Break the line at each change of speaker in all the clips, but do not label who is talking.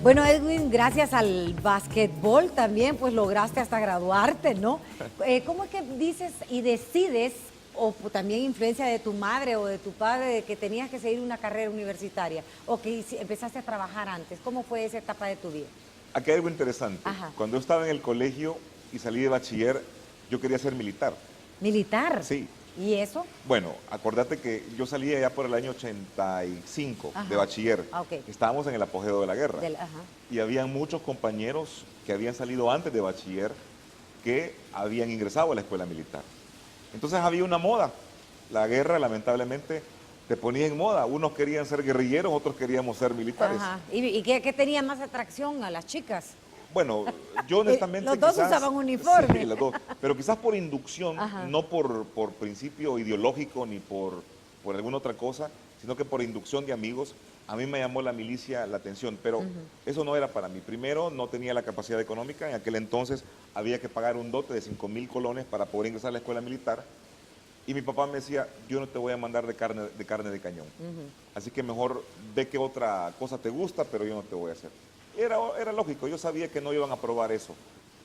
Bueno, Edwin, gracias al básquetbol también, pues lograste hasta graduarte, ¿no? ¿Cómo es que dices y decides, o también influencia de tu madre o de tu padre, de que tenías que seguir una carrera universitaria, o que empezaste a trabajar antes? ¿Cómo fue esa etapa de tu vida?
Aquí hay algo interesante.
Ajá.
Cuando yo estaba en el colegio y salí de bachiller, yo quería ser militar.
¿Militar?
Sí.
¿Y eso?
Bueno, acordate que yo salí allá por el año 85
Ajá.
de bachiller.
Ah, ok.
Estábamos en el apogeo de la guerra.
Ajá.
Y habían muchos compañeros que habían salido antes de bachiller que habían ingresado a la escuela militar. Entonces había una moda. La guerra, lamentablemente, te ponía en moda. Unos querían ser guerrilleros, otros queríamos ser militares.
Ajá. ¿Y qué tenía más atracción a las chicas?
Bueno, yo honestamente
Los dos
quizás,
usaban uniforme.
Sí, los dos, pero quizás por inducción,
Ajá.
no por principio ideológico ni por alguna otra cosa, sino que por inducción de amigos, a mí me llamó la milicia la atención, pero eso no era para mí. Primero, no tenía la capacidad económica, en aquel entonces había que pagar un dote de 5,000 colones para poder ingresar a la escuela militar, y mi papá me decía, yo no te voy a mandar de carne de cañón, así que mejor ve qué otra cosa te gusta, pero yo no te voy a hacer. Era lógico, yo sabía que no iban a aprobar eso,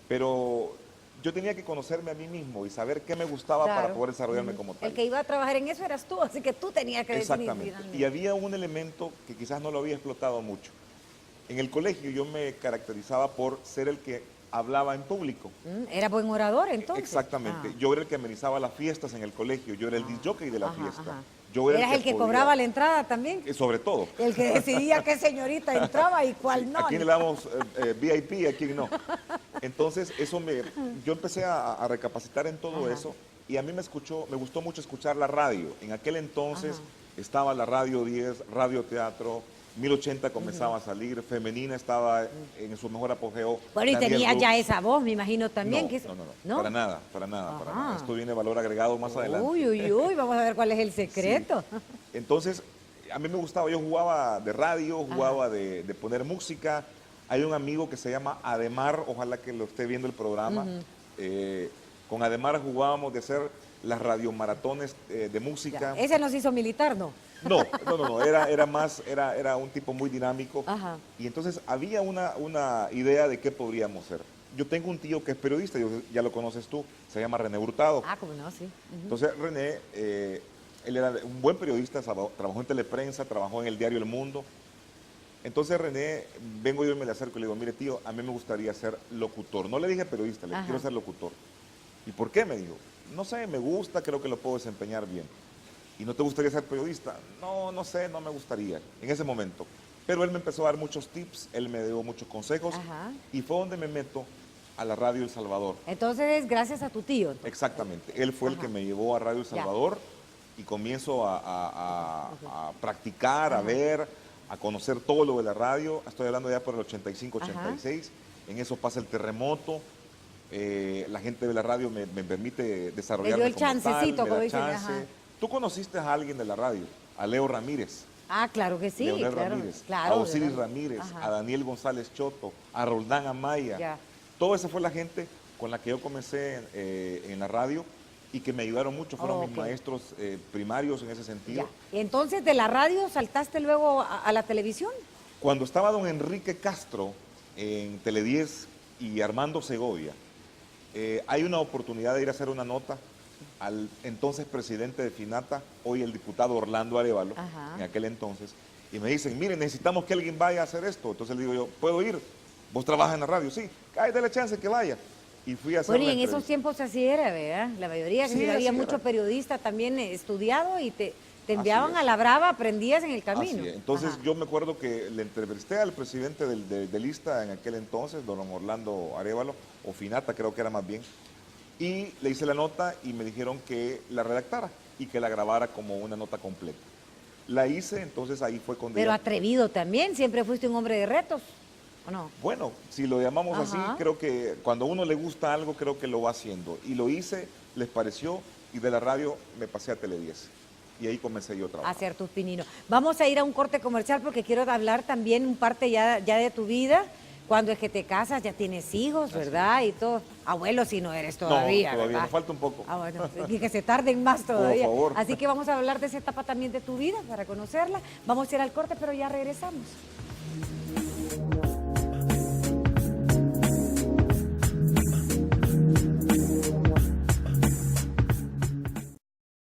pero yo tenía que conocerme a mí mismo y saber qué me gustaba para poder desarrollarme como tal.
El que iba a trabajar en eso eras tú, así que tú tenías que decidir.
Exactamente. Y había un elemento que quizás no lo había explotado mucho. En el colegio yo me caracterizaba por ser el que hablaba en público.
¿Era buen orador entonces?
Exactamente. Yo era el que amenizaba las fiestas en el colegio, yo era el disc jockey de la fiesta.
Ajá.
Yo era
¿Eras el que cobraba la entrada también?
Sobre todo.
El que decidía qué señorita entraba y cuál no.
¿A quién le damos VIP y a quién no? Entonces, yo empecé a recapacitar en todo eso, y a mí me gustó mucho escuchar la radio. En aquel entonces estaba la Radio 10, Radio Teatro, 1080 comenzaba a salir, Femenina estaba en su mejor apogeo.
Bueno, y tenía ya esa voz, me imagino también.
No, para nada. Esto viene valor agregado más adelante.
Uy, vamos a ver cuál es el secreto.
Sí. Entonces, a mí me gustaba, yo jugaba de radio, jugaba de poner música. Hay un amigo que se llama Ademar, ojalá que lo esté viendo el programa. Con Ademar jugábamos de hacer las radiomaratones de música.
Ya. Ese nos hizo militar, ¿no?
No, era un tipo muy dinámico.
Ajá.
Y entonces había una idea de qué podríamos ser. Yo tengo un tío que es periodista, ya lo conoces tú, se llama René Hurtado.
Ah, cómo no, sí.
Entonces René, él era un buen periodista, trabajó en Teleprensa, trabajó en el diario El Mundo. Entonces René, vengo yo y me le acerco y le digo, mire tío, a mí me gustaría ser locutor. No le dije periodista, le quiero ser locutor. ¿Y por qué? Me dijo. No sé, me gusta, creo que lo puedo desempeñar bien. ¿Y no te gustaría ser periodista? No sé, no me gustaría en ese momento. Pero él me empezó a dar muchos tips, él me dio muchos consejos, y fue donde me meto a la Radio El Salvador.
Entonces, gracias a tu tío.
Exactamente, él fue el que me llevó a Radio El Salvador, y comienzo a practicar, a ver, a conocer todo lo de la radio. Estoy hablando ya por el 85, 86, en eso pasa el terremoto. La gente de la radio me permite desarrollarme.
Me dio el chancecito, como dicen.
Tú conociste a alguien de la radio, a Leo Ramírez.
Ah, claro que sí.
Leonel Ramírez, a Osiris Ramírez, a Daniel González Choto, a Roldán Amaya. Toda esa fue la gente con la que yo comencé en la radio y que me ayudaron mucho. Fueron mis maestros primarios en ese sentido.
¿Y entonces de la radio saltaste luego a la televisión?
Cuando estaba don Enrique Castro en Tele10 y Armando Segovia, hay una oportunidad de ir a hacer una nota al entonces presidente de Finata, hoy el diputado Orlando Arévalo, en aquel entonces, y me dicen, miren, necesitamos que alguien vaya a hacer esto. Entonces le digo yo, ¿puedo ir? ¿Vos trabajas en la radio? Sí, dale chance que vaya. Y fui a hacer
Bueno, y en esos tiempos así era, ¿verdad? La mayoría,
sí,
había mucho periodista también estudiado y te enviaban a la brava, aprendías en el camino.
Entonces yo me acuerdo que le entrevisté al presidente de Lista en aquel entonces, don Orlando Arévalo, o Finata creo que era más bien, y le hice la nota y me dijeron que la redactara y que la grabara como una nota completa. La hice, entonces ahí fue cuando...
Pero atrevido también, siempre fuiste un hombre de retos, ¿o no?
Bueno, si lo llamamos así, creo que cuando a uno le gusta algo, creo que lo va haciendo. Y lo hice, les pareció, y de la radio me pasé a Tele10. Y ahí comencé yo a trabajar.
A hacer tus pininos. Vamos a ir a un corte comercial porque quiero hablar también un parte ya de tu vida. Cuando es que te casas, ya tienes hijos, ¿verdad? Y todo. Abuelo, si no eres todavía,
no, todavía,
¿verdad?
me falta un poco.
Bueno, y que se tarden más todavía.
Por favor.
Así que vamos a hablar de esa etapa también de tu vida, para conocerla. Vamos a ir al corte, pero ya regresamos.